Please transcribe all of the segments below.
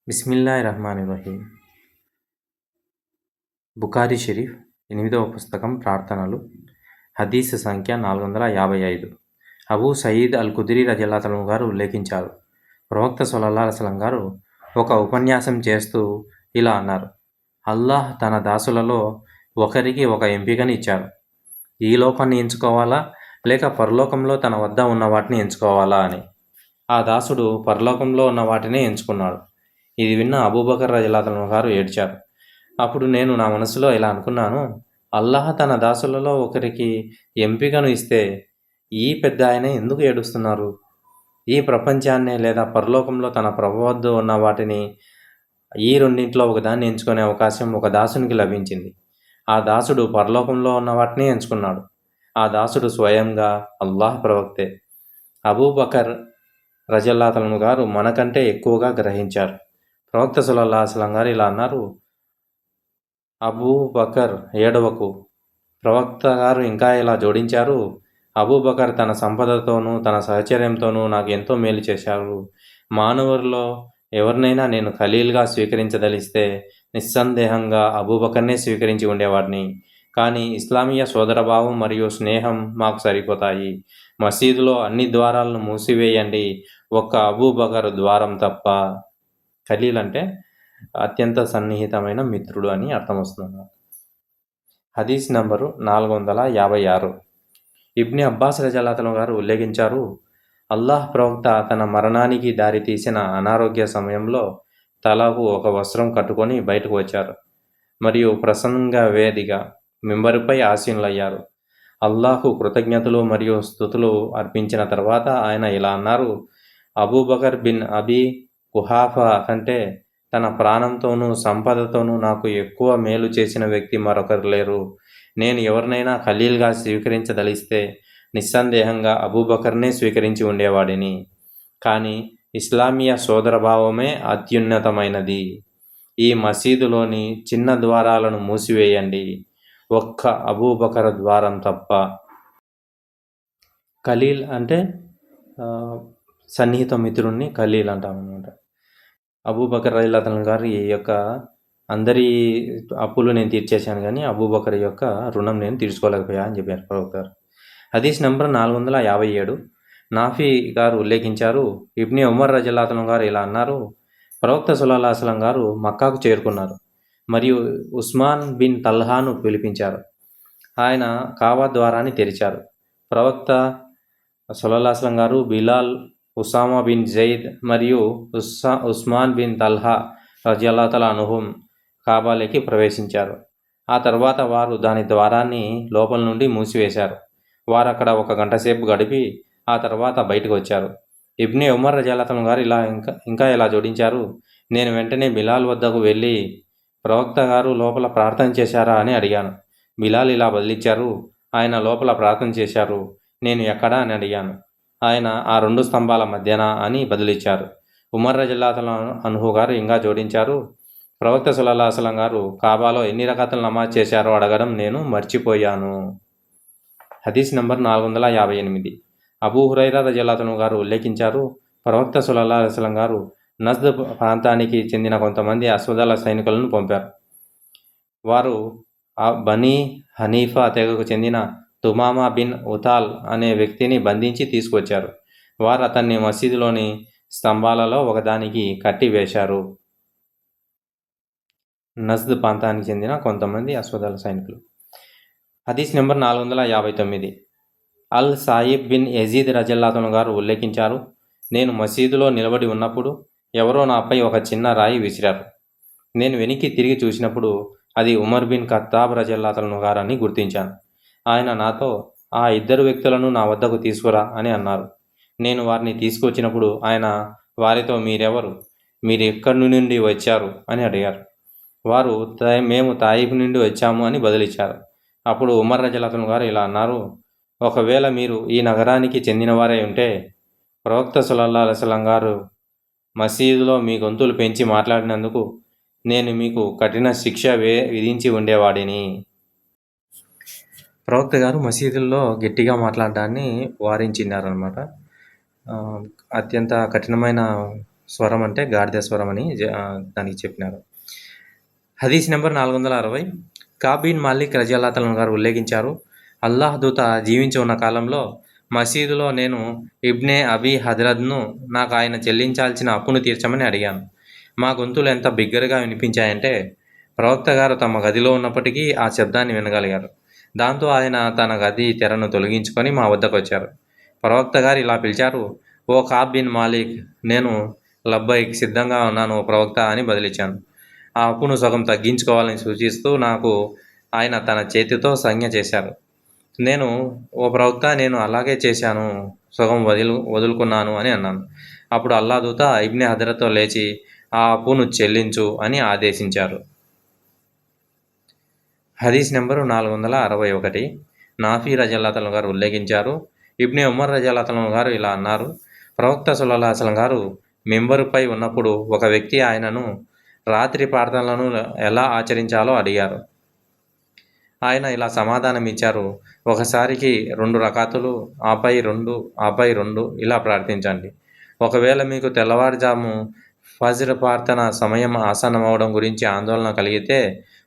బిస్మిల్లాహిర్రహ్మానిర్రహీం. బుఖారీ షరీఫ్ 8వ పుస్తకం ప్రార్థనలు. హదీస్ సంఖ్య 455. అబూ సయీద్ అల్ ఖుద్రీ రజియల్లాహు అన్హు గారు ఉల్లేఖించారు. ప్రవక్త సల్లల్లాహు అలైహి వసల్లం గారు ఒక ఉపన్యాసం చేస్తూ ఇలా అన్నారు: అల్లాహ్ తన దాసులలో ఒకరికి ఒక ఎంపికని ఇచ్చారు. ఈ లోకాన్ని ఎంచుకోవాలా లేక పరలోకంలో తన వద్ద ఉన్న వాటిని ఎంచుకోవాలా అని. ఆ దాసుడు పరలోకంలో ఉన్న వాటినే ఎంచుకున్నాడు. ఇది విన్న అబూబకర్ రజియల్లాహు అన్హు గారు ఏడ్చారు. అప్పుడు నేను నా మనసులో ఇలా అనుకున్నాను: అల్లాహ్ తన దాసులలో ఒకరికి ఎంపికను ఇస్తే ఈ పెద్దాయన ఎందుకు ఏడుస్తున్నారు? ఈ ప్రపంచాన్నే లేదా పరలోకంలో తన ప్రభు వద్ద ఉన్న వాటిని, ఈ రెండింటిలో ఒకదాన్ని ఎంచుకునే అవకాశం ఒక దాసునికి లభించింది. ఆ దాసుడు పరలోకంలో ఉన్న వాటిని ఎంచుకున్నాడు. ఆ దాసుడు స్వయంగా అల్లాహ్ ప్రవక్తే. అబూబకర్ రజియల్లాహు అన్హు గారు మనకంటే ఎక్కువగా గ్రహించారు. ప్రవక్త సల్లల్లాహు అలైహి వసల్లం గారు ఇలా అన్నారు: అబూబకర్ ఏడవకు. ప్రవక్త గారు ఇంకా ఇలా జోడించారు: అబూబకర్ తన సంపదతోనూ తన సహచర్యంతోనూ నాకు ఎంతో మేలు చేశారు. మానవుల్లో ఎవరినైనా నేను ఖలీల్గా స్వీకరించదలిస్తే నిస్సందేహంగా అబూబకర్నే స్వీకరించి ఉండేవాడిని. కానీ ఇస్లామీయ సోదరభావం మరియు స్నేహం మాకు సరిపోతాయి. మసీదులో అన్ని ద్వారాలను మూసివేయండి, ఒక్క అబూబకర్ ద్వారం తప్ప. ఖలీల్ అంటే అత్యంత సన్నిహితమైన మిత్రుడు అని అర్థం వస్తుంది. హదీస్ నంబరు 456. ఇబ్ని అబ్బాస్ రజియల్లాహు అన్హు గారు ఉల్లేఖించారు: అల్లాహ్ ప్రవక్త తన మరణానికి దారితీసిన అనారోగ్య సమయంలో తలకు ఒక వస్త్రం కట్టుకొని బయటకు వచ్చారు మరియు ప్రసంగ వేదిగా మింబరుపై ఆసీనులయ్యారు. అల్లాహ్కు కృతజ్ఞతలు మరియు స్తుతులు అర్పించిన తర్వాత ఆయన ఇలా అన్నారు: అబూబకర్ బిన్ అబీ కుహాఫా కంటే తన ప్రాణంతోనూ సంపదతోనూ నాకు ఎక్కువ మేలు చేసిన వ్యక్తి మరొకరు లేరు. నేను ఎవరినైనా ఖలీల్గా స్వీకరించదలిస్తే నిస్సందేహంగా అబూబకర్నే స్వీకరించి ఉండేవాడిని. కానీ ఇస్లామీయ సోదరభావమే అత్యున్నతమైనది. ఈ మసీదులోని చిన్న ద్వారాలను మూసివేయండి, ఒక్క అబూబకర్ ద్వారం తప్ప. ఖలీల్ అంటే సన్నిహిత మిత్రుడిని ఖలీల్ అంటామన్నమాట. అబూబకర్ రజియల్లాహు అన్హు గారి యొక్క అందరి అప్పులు నేను తీర్చేశాను, కానీ అబూబకర్ యొక్క రుణం నేను తీర్చుకోలేకపోయా అని చెప్పారు ప్రవక్త గారు. హదీస్ నంబర్ 457. నాఫీ గారు ఉల్లేఖించారు: ఇబ్ని ఉమర్ రజియల్లాహు అన్హు గారు ఇలా అన్నారు: ప్రవక్త సల్లల్లాహు అలైహి వసల్లం గారు మక్కాకు చేరుకున్నారు మరియు ఉస్మాన్ బిన్ తల్హాను పిలిపించారు. ఆయన కావా ద్వారాన్ని తెరిచారు. ప్రవక్త సల్లల్లాహు అలైహి వసల్లం గారు బిలాల్, ఉసామా బిన్ జైద్ మరియు ఉస్మాన్ బిన్ తల్హా రజియల్లాహు అన్హుం కాబాలోకి ప్రవేశించారు. ఆ తర్వాత వారు దాని ద్వారాన్ని లోపల నుండి మూసివేశారు. వారు అక్కడ 1 గంట సేపు గడిపి ఆ తర్వాత బయటకు వచ్చారు. ఇబ్ని ఉమర్ రజియల్లాహు అన్హు గారు ఇంకా ఇలా జోడించారు: నేను వెంటనే బిలాల్ వద్దకు వెళ్ళి ప్రవక్త గారు లోపల ప్రార్థన చేశారా అని అడిగాను. బిలాల్ ఇలా బదిలిచ్చారు: ఆయన లోపల ప్రార్థన చేశారు. నేను ఎక్కడా అని అడిగాను. ఆయన ఆ 2 స్తంభాల మధ్యన అని బదిలిచ్చారు. ఉమర్ రజియల్లాహు అన్హు గారు ఇంకా జోడించారు: ప్రవక్త సల్లల్లాహు అలైహి వసల్లం గారు కాబాలో ఎన్ని రకాతులు నమాజ్ చేశారో అడగడం నేను మర్చిపోయాను. హదీస్ నంబర్ 458. అబూ హురైరా రజియల్లాహు అన్హు గారు ఉల్లేఖించారు: ప్రవక్త సల్లల్లాహు అలైహి వసల్లం గారు నజ్ద్ ప్రాంతానికి చెందిన కొంతమంది అశ్వదళ సైనికులను పంపారు. వారు బనీ హనీఫా తెగకు చెందిన తుమామా బిన్ ఉతాల్ అనే వ్యక్తిని బంధించి తీసుకొచ్చారు. వారు అతన్ని మసీదులోని స్తంభాలలో ఒకదానికి కట్టి వేశారు. నజ్ద్ ప్రాంతానికి చెందిన కొంతమంది అశ్వదళ సైనికులు. హదీస్ నెంబర్ 459. అల్ సాయిబ్ బిన్ యజీద్ రజియల్లాహు అన్హు గారు ఉల్లేఖించారు: నేను మసీదులో నిలబడి ఉన్నప్పుడు ఎవరో నాపై ఒక చిన్న రాయి విసిరారు. నేను వెనక్కి తిరిగి చూసినప్పుడు అది ఉమర్ బిన్ ఖత్తాబ్ రజియల్లాహు అన్హు గారని గుర్తించాను. ఆయన నాతో ఆ 2 వ్యక్తులను నా వద్దకు తీసుకురా అని అన్నారు. నేను వారిని తీసుకొచ్చినప్పుడు ఆయన వారితో మీరెవరు, మీరు ఎక్కడి నుండి వచ్చారు అని అడిగారు. వారు మేము తాయిఫ్ నుండి వచ్చాము అని బదులిచ్చారు. అప్పుడు ఉమర్ రజియల్లాహు అన్హు గారు ఇలా అన్నారు: ఒకవేళ మీరు ఈ నగరానికి చెందినవారై ఉంటే ప్రవక్త సల్లల్లాహు అలైహి వసల్లం గారు మసీదులో మీ గొంతులు పెంచి మాట్లాడినందుకు నేను మీకు కఠిన శిక్ష విధించి ఉండేవాడిని. ప్రవక్త గారు మసీదుల్లో గట్టిగా మాట్లాడడాన్ని వారించినారనమాట. అత్యంత కఠినమైన స్వరం అంటే గాడిద స్వరం అని దానికి చెప్పినారు. హదీస్ నెంబర్ 460. కఅబ్ బిన్ మాలిక్ రజియల్లాహు అన్హు గారు ఉల్లేఖించారు, అల్లాహ్ దూత జీవించి ఉన్న కాలంలో మసీదులో నేను ఇబ్నే అబీ హద్రద్ను నాకు ఆయన చెల్లించాల్సిన అప్పును తీర్చమని అడిగాను. మా గొంతులు ఎంత బిగ్గరగా వినిపించాయంటే ప్రవక్త గారు తమ గదిలో ఉన్నప్పటికీ ఆ శబ్దాన్ని వినగలిగారు. దాంతో ఆయన తన గది తెరను తొలగించుకొని మా వద్దకు వచ్చారు. ప్రవక్త గారు ఇలా పిలిచారు, ఓ కఅబ్ బిన్ మాలిక్, నేను లబ్బైక్, సిద్ధంగా ఉన్నాను ఓ ప్రవక్త అని బదిలిచ్చాను. ఆ అప్పును సగం తగ్గించుకోవాలని సూచిస్తూ నాకు ఆయన తన చేతితో సంజ్ఞ చేశారు. నేను, ఓ ప్రవక్త, నేను అలాగే చేశాను, సగం వదులుకున్నాను అని అన్నాను. అప్పుడు అల్లాహ్ దూత ఇబ్నే హద్రతో లేచి ఆ అప్పును చెల్లించు అని ఆదేశించారు. హదీస్ నెంబరు 461. నాఫీ రజియల్లాహు అన్హు గారు ఉల్లేఖించారు, ఇబ్నే ఉమర్ రజియల్లాహు అన్హు గారు ఇలా అన్నారు, ప్రవక్త సల్లల్లాహు అలైహి వసల్లం గారు మింబరుపై ఉన్నప్పుడు ఒక వ్యక్తి ఆయనను రాత్రి ప్రార్థనలను ఎలా ఆచరించాలో అడిగారు. ఆయన ఇలా సమాధానం ఇచ్చారు, ఒకసారికి 2 రకాతులు, ఆపై 2, ఆపై 2 ఇలా ప్రార్థించండి. ఒకవేళ మీకు తెల్లవారుజాము ఫజ్ర్ ప్రార్థన సమయం ఆసన్నమవడం గురించి ఆందోళన కలిగితే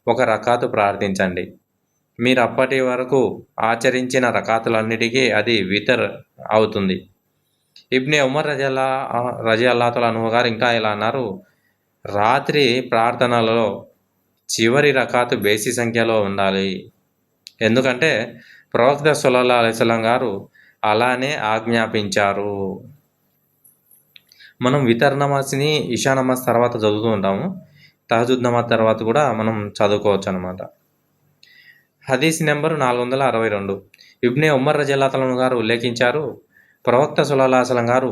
1 రకాతు ప్రార్థించండి. మీరు అప్పటి వరకు ఆచరించిన రకాతులన్నిటికీ అది వితర్ అవుతుంది. ఇబ్నే ఉమర్ రజియల్లాహు అన్హు గారు ఇంకా ఇలా అన్నారు, రాత్రి ప్రార్థనలలో చివరి రకాతు బేసి సంఖ్యలో ఉండాలి. ఎందుకంటే ప్రవక్త సల్లల్లాహు అలైహి వసల్లం గారు అలానే ఆజ్ఞాపించారు. మనం వితర్ నమాజ్ని ఇషా నమాజ్ తర్వాత చదువుతూ ఉంటాము. తహజుద్ నమాజ్ తర్వాత కూడా మనం చదువుకోవచ్చు అనమాట. హదీస్ నెంబరు 462. ఇబ్నే ఉమర్ రజియల్లాహు అన్హు గారు ఉల్లేఖించారు, ప్రవక్త సల్లల్లాహు అలైహి వసల్లం గారు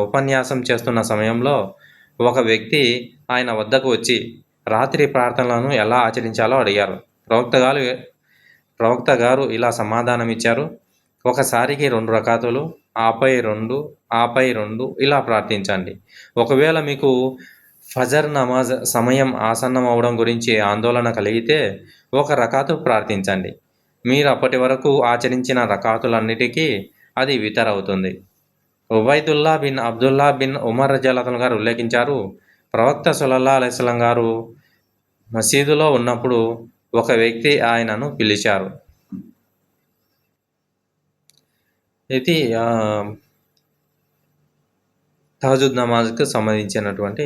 ఉపన్యాసం చేస్తున్న సమయంలో ఒక వ్యక్తి ఆయన వద్దకు వచ్చి రాత్రి ప్రార్థనలను ఎలా ఆచరించాలో అడిగారు. ప్రవక్త గారు ఇలా సమాధానం ఇచ్చారు, ఒకసారికి 2 రకాతులు, ఆపై 2, ఆపై 2 ఇలా ప్రార్థించండి. ఒకవేళ మీకు ఫజర్ నమాజ్ సమయం ఆసన్నం అవడం గురించి ఆందోళన కలిగితే 1 రకాతు ప్రార్థించండి. మీరు అప్పటి వరకు ఆచరించిన రకాతులన్నిటికీ అది వితర్ అవుతుంది. Ubaidullah bin Abdullah bin Umar రజియల్లాహు అన్హు గారు ఉల్లేఖించారు, ప్రవక్త సల్లల్లాహు అలైహి వసల్లం గారు మసీదులో ఉన్నప్పుడు ఒక వ్యక్తి ఆయనను పిలిచారు. ఇది తహజుద్ నమాజ్కు సంబంధించినటువంటి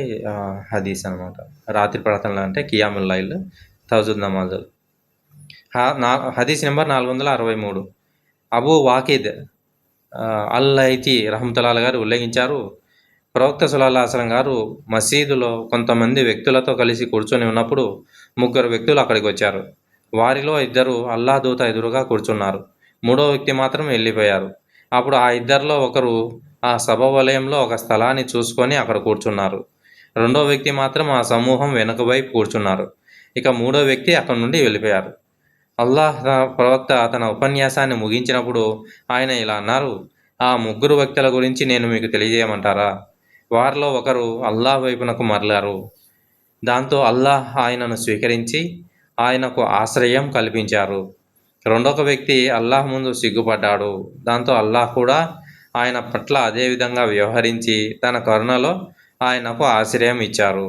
హదీస్ అనమాట. రాత్రి ప్రార్థనలు అంటే కియాముల్ లైల్, తహజుద్ నమాజులు. హదీస్ నెంబర్ 463. అబూ వాకిద్ అల్-లైథీ రహ్మతుల్లాహి గారు ఉల్లేఖించారు, ప్రవక్త సల్లల్లాహు అలైహి వసల్లం గారు మసీదులో కొంతమంది వ్యక్తులతో కలిసి కూర్చొని ఉన్నప్పుడు 3 వ్యక్తులు అక్కడికి వచ్చారు. వారిలో 2 అల్లాహ్ దూత ఎదురుగా కూర్చున్నారు. 3వ వ్యక్తి మాత్రం వెళ్ళిపోయారు. అప్పుడు ఆ 2లో ఒకరు ఆ సభ వలయంలో ఒక స్థలాన్ని చూసుకొని అక్కడ కూర్చున్నారు. 2వ వ్యక్తి మాత్రం ఆ సమూహం వెనుక వైపు కూర్చున్నారు. ఇక 3వ వ్యక్తి అక్కడి నుండి వెళ్ళిపోయారు. అల్లాహ్ ప్రవక్త తన ఉపన్యాసాన్ని ముగించినప్పుడు ఆయన ఇలా అన్నారు, ఆ 3 వ్యక్తుల గురించి నేను మీకు తెలియజేయమంటారా? వారిలో ఒకరు అల్లాహ్ వైపునకు మరలారు. దాంతో అల్లాహ్ ఆయనను స్వీకరించి ఆయనకు ఆశ్రయం కల్పించారు. 2వ వ్యక్తి అల్లాహ్ ముందు సిగ్గుపడ్డాడు. దాంతో అల్లాహ్ కూడా ఆయన పట్ల అదే విధంగా వ్యవహరించి తన కరుణలో ఆయనకు ఆశ్రయం ఇచ్చారు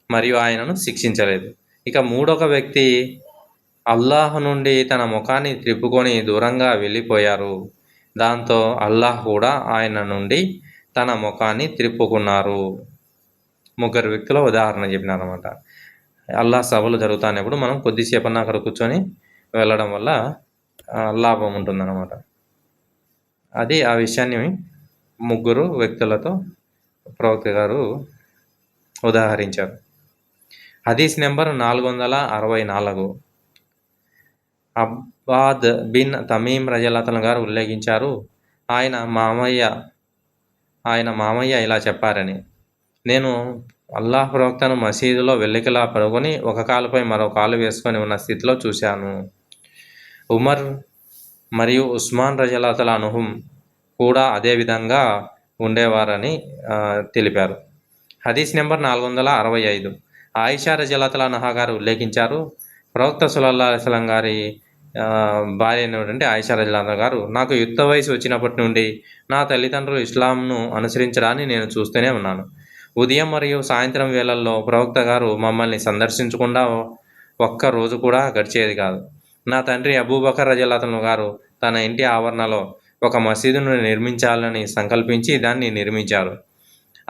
మరియు ఆయనను శిక్షించలేదు. ఇక 3వ వ్యక్తి అల్లాహ్ నుండి తన ముఖాన్ని త్రిప్పుకొని దూరంగా వెళ్ళిపోయారు. దాంతో అల్లాహ్ కూడా ఆయన నుండి తన ముఖాన్ని త్రిప్పుకున్నారు. 3 వ్యక్తుల ఉదాహరణ చెప్పినారన్నమాట. అల్లాహ్ సభలు జరుగుతున్నప్పుడు మనం కొద్దిసేపన్నా అక్కడ కూర్చొని వెళ్ళడం వల్ల లాభం ఉంటుందన్నమాట. అది ఆ విషయాన్ని 3 వ్యక్తులతో ప్రవక్త గారు ఉదాహరించారు. హదీస్ నెంబర్ 464. అబ్బాద్ బిన్ తమీమ్ రజియల్లాహు అన్హు గారు ఉల్లేఖించారు, ఆయన మామయ్య ఇలా చెప్పారని, నేను అల్లాహ్ ప్రవక్తను మసీదులో వెల్లికిలా పడుకొని ఒక కాలుపై మరో కాలు వేసుకొని ఉన్న స్థితిలో చూశాను. ఉమర్ మరియు ఉస్మాన్ రజియల్లాహు అన్హుం కూడా అదే విధంగా ఉండేవారని తెలిపారు. హదీస్ నెంబర్ 465. ఆయిషా రజియల్లాహు అన్హా గారు ఉల్లేఖించారు, ప్రవక్త సల్లల్లాహు అలైహి వసల్లం గారి భార్య అయినటువంటి ఆయిషా రజల్లాహు గారు, నాకు యుక్త వయసు వచ్చినప్పటి నుండి నా తల్లిదండ్రులు ఇస్లాంను అనుసరించడాన్ని నేను చూస్తూనే ఉన్నాను. ఉదయం మరియు సాయంత్రం వేళల్లో ప్రవక్త గారు మమ్మల్ని సందర్శించకుండా ఒక్క రోజు కూడా గడిచేది కాదు. నా తండ్రి అబూబకర్ రజల్లాహు గారు తన ఇంటి ఆవరణలో ఒక మసీదును నిర్మించాలని సంకల్పించి దాన్ని నిర్మించారు.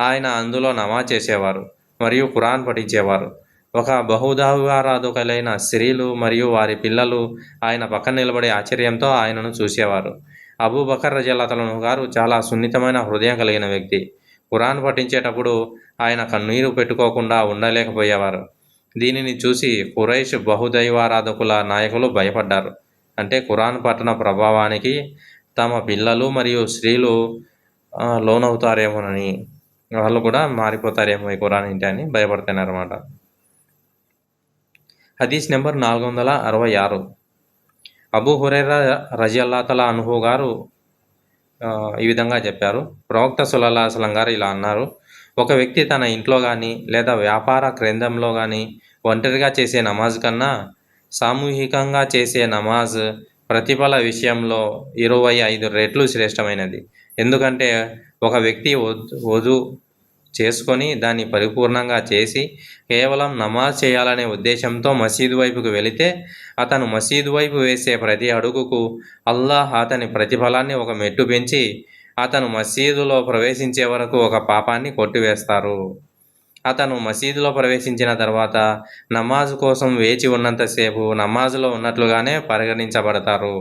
ఆయన అందులో నమాజ్ చేసేవారు మరియు ఖురాన్ పఠించేవారు. ఒక బహుదైవారాధకులైన స్త్రీలు మరియు వారి పిల్లలు ఆయన పక్కన నిలబడి ఆశ్చర్యంతో ఆయనను చూసేవారు. అబూబకర్ రజల్లాహు గారు చాలా సున్నితమైన హృదయం కలిగిన వ్యక్తి. ఖురాన్ పఠించేటప్పుడు ఆయన కన్నీరు పెట్టుకోకుండా ఉండలేకపోయేవారు. దీనిని చూసి ఖురైష్ బహుదైవారాధకుల నాయకులు భయపడ్డారు. అంటే ఖురాన్ పఠన ప్రభావానికి తమ పిల్లలు మరియు స్త్రీలు లోనవుతారేమోనని, వాళ్ళు కూడా మారిపోతారేమో ఈ ఖురాన్ ఇంటి అని భయపడుతున్నారన్నమాట. హదీస్ నెంబర్ 466. అబూ హురైరా రజియల్లాహు అన్హు గారు ఈ విధంగా చెప్పారు. ప్రవక్త సల్లల్లాహు అలైహి వసల్లం గారు ఇలా అన్నారు: ఒక వ్యక్తి తన ఇంట్లో కానీ లేదా వ్యాపార కేంద్రంలో కానీ ఒంటరిగా చేసే నమాజ్ కన్నా సామూహికంగా చేసే నమాజ్ ప్రతిఫల విషయంలో 25 రెట్లు శ్రేష్టమైనది. ఎందుకంటే ఒక వ్యక్తి వజూ చేసుకొని దాన్ని పరిపూర్ణంగా చేసి కేవలం నమాజ్ చేయాలనే ఉద్దేశంతో మసీదు వైపుకు వెళితే అతను మసీదు వైపు వేసే ప్రతి అడుగుకు అల్లాహ్ అతని ప్రతిఫలాన్ని ఒక మెట్టు పెంచి అతను మసీదులో ప్రవేశించే వరకు ఒక పాపాన్ని కొట్టివేస్తారు. అతను మసీదులో ప్రవేశించిన తర్వాత నమాజ్ కోసం వేచి ఉన్నంతసేపు నమాజ్లో ఉన్నట్లుగానే పరిగణించబడతారు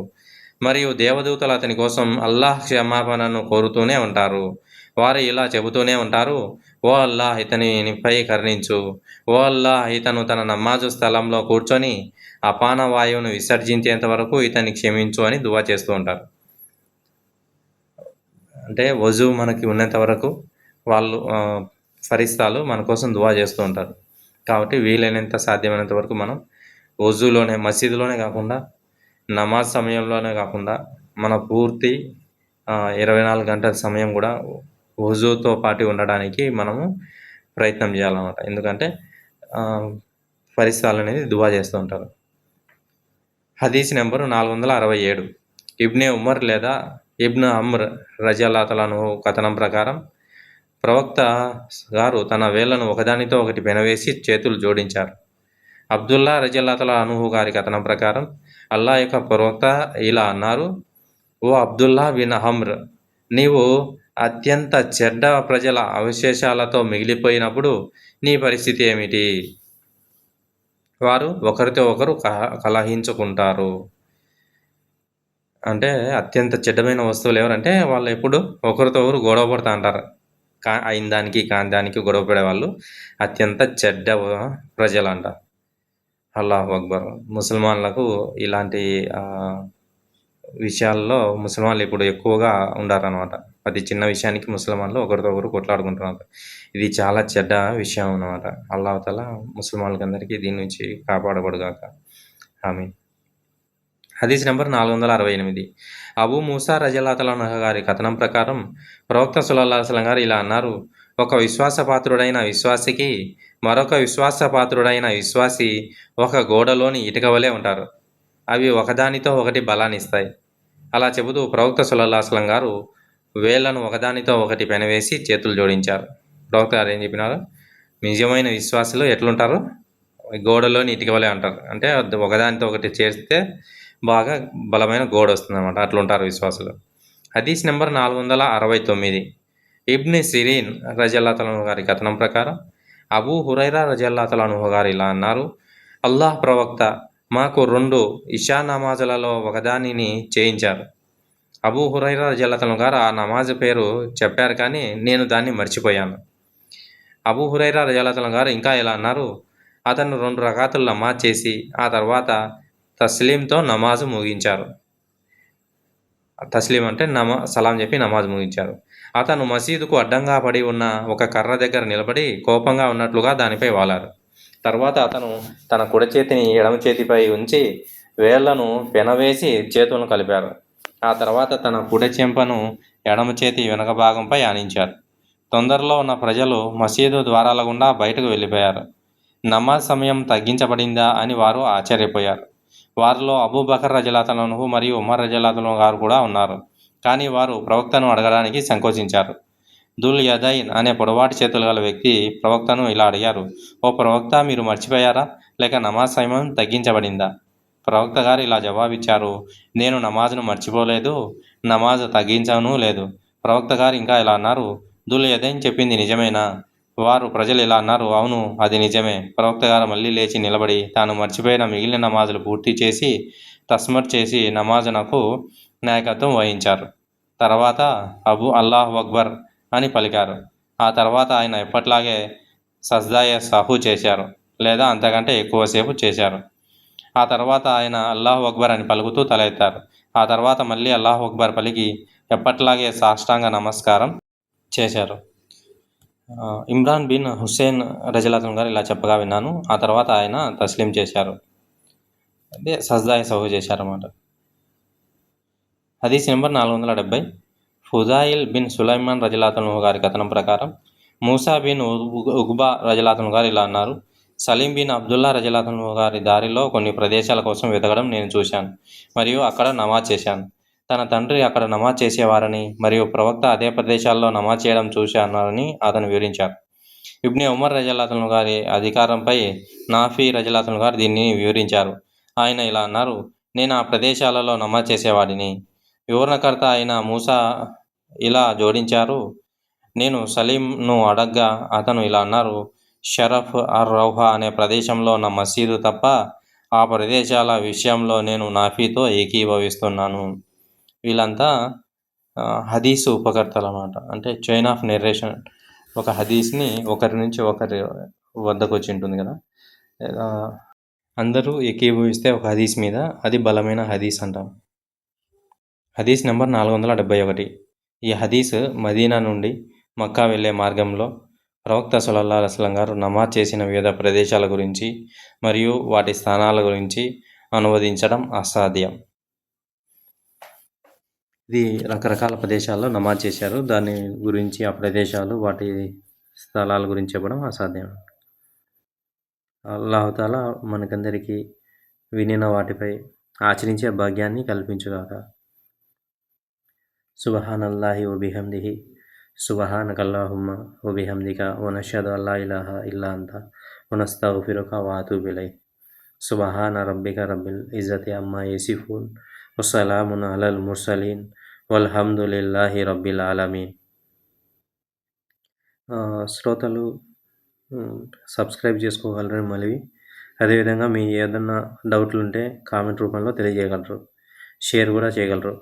మరియు దేవదూతలు అతని కోసం అల్లాహ్ క్షమాపణను కోరుతూనే ఉంటారు. వారు ఇలా చెబుతూనే ఉంటారు: ఓ అల్లాహ్, ఇతనిపై కరుణించు. ఓ అల్లాహ్, ఇతను తన నమాజు స్థలంలో కూర్చొని అపాన వాయువును విసర్జించేంత వరకు ఇతన్ని క్షమించు అని దువా చేస్తూ ఉంటారు. అంటే వజు మనకి ఉన్నంత వరకు వాళ్ళు ఫరిస్తాలు మన కోసం దువా చేస్తూ ఉంటారు. కాబట్టి వీలైనంత సాధ్యమైనంత వరకు మనం వజులోనే, మసీదులోనే కాకుండా నమాజ్ సమయంలోనే కాకుండా మన పూర్తి 24 గంటల సమయం కూడా వజుతో పాటు ఉండడానికి మనము ప్రయత్నం చేయాలన్నమాట. ఎందుకంటే ఫరిస్తాలు అనేది దువా చేస్తూ ఉంటారు. హదీస్ నెంబరు 467. ఇబ్నే ఉమర్ లేదా ఇబ్న్ అమ్ర్ రజియల్లాహు అన్హు కథనం ప్రకారం ప్రవక్త గారు తన వేళ్లను ఒకదానితో ఒకటి పెనవేసి చేతులు జోడించారు. అబ్దుల్లా రజియల్లాహు అన్హు గారి కథనం ప్రకారం అల్లాహ్ యొక్క ప్రవక్త ఇలా అన్నారు: ఓ అబ్దుల్లా బిన్ అమ్ర్, నీవు అత్యంత చెడ్డ ప్రజల అవశేషాలతో మిగిలిపోయినప్పుడు నీ పరిస్థితి ఏమిటి? వారు ఒకరితో ఒకరు కలహించుకుంటారు. అంటే అత్యంత చెడ్డమైన వస్తువులు ఎవరంటే వాళ్ళు ఎప్పుడు ఒకరితో ఒకరు గొడవ పడుతూ అంటారు. అయిన దానికి కాని దానికి గొడవ పడేవాళ్ళు అత్యంత చెడ్డ ప్రజలంట. అల్లాహు అక్బర్. ముసల్మాన్లకు ఇలాంటి విషయాల్లో ముసల్మాన్లు ఇప్పుడు ఎక్కువగా ఉండారనమాట. ప్రతి చిన్న విషయానికి ముసల్మాన్లు ఒకరితో ఒకరు కొట్లాడుకుంటున్నారు. ఇది చాలా చెడ్డ విషయం అన్నమాట. అల్లాహ్ తఆలా ముసల్మాన్లకి అందరికీ దీని నుంచి కాపాడబడుగాక. ఆమీన్. హదీస్ నెంబర్ 468. అబూ మూసా రజియల్లాహు అన్హు గారి కథనం ప్రకారం ప్రవక్త సల్లల్లాహు అలైహి వసల్లం గారు ఇలా అన్నారు: ఒక విశ్వాసపాత్రుడైన విశ్వాసికి మరొక విశ్వాసపాత్రుడైన విశ్వాసి ఒక గోడలోని ఇటుక వలె ఉంటారు. అవి ఒకదానితో ఒకటి బలాన్నిస్తాయి. అలా చెబుతూ ప్రవక్త సల్లల్లాహు అలైహి వసల్లం గారు వేళ్లను ఒకదానితో ఒకటి పెనవేసి చేతులు జోడించారు. ప్రవక్త గారు ఏం చెప్పినారు? నిజమైన విశ్వాసులు ఎట్లుంటారు? గోడలోని ఇటుక వలె అంటారు. అంటే ఒకదానితో ఒకటి చేస్తే బాగా బలమైన గోడ వస్తుంది అనమాట. అట్లుంటారు విశ్వాసులు. హదీస్ నెంబర్ 469. ఇబ్న్ సిరీన్ రజియల్లాహు అన్హు గారి కథనం ప్రకారం అబూ హురైరా రజియల్లాహు అన్హు గారు ఇలా అన్నారు: అల్లాహ్ ప్రవక్త మాకు 2 ఇషా నమాజులలో ఒకదానిని చేయించారు. అబూ హురైరా రజియల్లాహు అన్హు గారు ఆ నమాజ్ పేరు చెప్పారు, కానీ నేను దాన్ని మర్చిపోయాను. అబూ హురైరా రజియల్లాహు అన్హు గారు ఇంకా ఇలా అన్నారు: అతను 2 రకాతులు నమాజ్ చేసి ఆ తర్వాత తస్లీంతో నమాజు ముగించారు. తస్లీం అంటే సలాం చెప్పి నమాజ్ ముగించారు. అతను మసీదుకు అడ్డంగా పడి ఉన్న ఒక కర్ర దగ్గర నిలబడి కోపంగా ఉన్నట్లుగా దానిపై వాలారు. తర్వాత అతను తన కుడి చేతిని ఎడమ చేతిపై ఉంచి వేళ్లను పెనవేసి చేతులను కలిపారు. ఆ తర్వాత తన కుడి చెంపను ఎడమ చేతి వెనుక భాగంపై ఆనించారు. తొందరలో ఉన్న ప్రజలు మసీదు ద్వారాల గుండా బయటకు వెళ్ళిపోయారు. నమాజ్ సమయం తగ్గించబడిందా అని వారు ఆశ్చర్యపోయారు. వారిలో అబూబకర్ రజల్లాహు అన్హు మరియు ఉమర్ రజల్లాహు గారు కూడా ఉన్నారు. కానీ వారు ప్రవక్తను అడగడానికి సంకోచించారు. దుల్ యదైన్ అనే పొడవాటి చేతులు గల వ్యక్తి ప్రవక్తను ఇలా అడిగారు: ఓ ప్రవక్త, మీరు మర్చిపోయారా లేక నమాజ్ సమయం తగ్గించబడిందా? ప్రవక్త గారు ఇలా జవాబిచ్చారు: నేను నమాజ్ను మర్చిపోలేదు, నమాజ్ తగ్గించను లేదు. ప్రవక్త గారు ఇంకా ఇలా అన్నారు: దుల్ యదైన్ చెప్పింది నిజమేనా? వారు ప్రజలు ఇలా అన్నారు: అవును, అది నిజమే. ప్రవక్త గారు మళ్ళీ లేచి నిలబడి తాను మర్చిపోయిన మిగిలిన నమాజులు పూర్తి చేసి తస్మత్ చేసి నమాజునకు నాయకత్వం వహించారు. తర్వాత అల్లాహు అక్బర్ అని పలికారు. ఆ తర్వాత ఆయన ఎప్పట్లాగే సజ్దాయే సహు చేశారు, లేదా అంతకంటే ఎక్కువసేపు చేశారు. ఆ తర్వాత ఆయన అల్లాహు అక్బర్ అని పలుకుతూ తల ఎత్తారు. ఆ తర్వాత మళ్ళీ అల్లాహు అక్బర్ పలికి ఎప్పట్లాగే సాష్టాంగ నమస్కారం చేశారు. ఇమ్రాన్ బిన్ హుస్సేన్ రజల్లాహు గారు ఇలా చెప్పగా విన్నాను. ఆ తర్వాత ఆయన తస్లీం చేశారు, అదే సజ్దాయే సహు చేశారన్నమాట. హదీస్ నెంబర్ 470. ఫుజాయిల్ బిన్ సులైమాన్ రజల్లాహు గారి కథనం ప్రకారం మూసా బిన్ ఉగ్బా రజల్లాహు గారు ఇలా అన్నారు: సలీం బిన్ అబ్దుల్లా రజల్లాహు గారి దారిలో కొన్ని ప్రదేశాల కోసం వెతకడం నేను చూశాను మరియు అక్కడ నమాజ్ చేశాను. తన తండ్రి అక్కడ నమాజ్ చేసేవారని మరియు ప్రవక్త అదే ప్రదేశాల్లో నమాజ్ చేయడం చూశానని అతను వివరించారు. ఇబ్నే ఉమర్ రజల్లాహు గారి అధికారంపై నాఫీ రజల్లాహు గారు దీన్ని వివరించారు. ఆయన ఇలా అన్నారు: నేను ఆ ప్రదేశాలలో నమాజ్ చేసేవాడిని. వివరణకర్త అయిన మూసా ఇలా జోడించారు: నేను సలీంను అడగ్గా అతను ఇలా అన్నారు: షరఫ్ అర్ రౌహా అనే ప్రదేశంలో ఉన్న మసీదు తప్ప ఆ ప్రదేశాల విషయంలో నేను నాఫీతో ఏకీభవిస్తున్నాను. వీళ్ళంతా హదీసు ఉపకర్తలు అన్నమాట. అంటే చైన్ ఆఫ్ నెరేషన్. ఒక హదీస్ని ఒకరి నుంచి ఒకరి వద్దకు వచ్చి ఉంటుంది కదా, అందరూ ఏకీభవిస్తే ఒక హదీస్ మీద అది బలమైన హదీస్ అంటాం. హదీస్ నెంబర్ 471. ఈ హదీస్ మదీనా నుండి మక్కా వెళ్ళే మార్గంలో ప్రవక్త సల్లల్లాహు అలైహి వసల్లం గారు నమాజ్ చేసిన వివిధ ప్రదేశాల గురించి మరియు వాటి స్థానాల గురించి అనువదించడం అసాధ్యం. ఇది రకరకాల ప్రదేశాల్లో నమాజ్ చేశారు, దాని గురించి ఆ ప్రదేశాలు వాటి స్థలాల గురించి చెప్పడం అసాధ్యం. అల్లాహు తాలా మనకందరికీ వినిన వాటిపై ఆచరించే భాగ్యాన్ని కల్పించుగాక. సుబ్హానల్లాహి వబిహమ్దిహి సుబ్హానకల్లాహుమ్మ వబిహమ్దిక వనష్హదు అల్లా ఇలాహా ఇల్లా అంత వనస్తగ్ఫిరుక వఅతూబు ఇలైక్. సుబ్హాన రబ్బిక రబ్బిల్ ఇజ్జతి అమ్మా యసిఫూన్ వస్సలామున్ అలల్ ముర్సలీన్ వల్హమ్దులిల్లాహి రబ్బిల్ ఆలమీన్. శ్రోతలు సబ్స్క్రైబ్ చేసుకోగలరని మనవి. అదేవిధంగా మీ ఏదన్నా డౌట్లు ఉంటే కామెంట్ రూపంలో తెలియజేయగలరు, షేర్ కూడా చేయగలరు.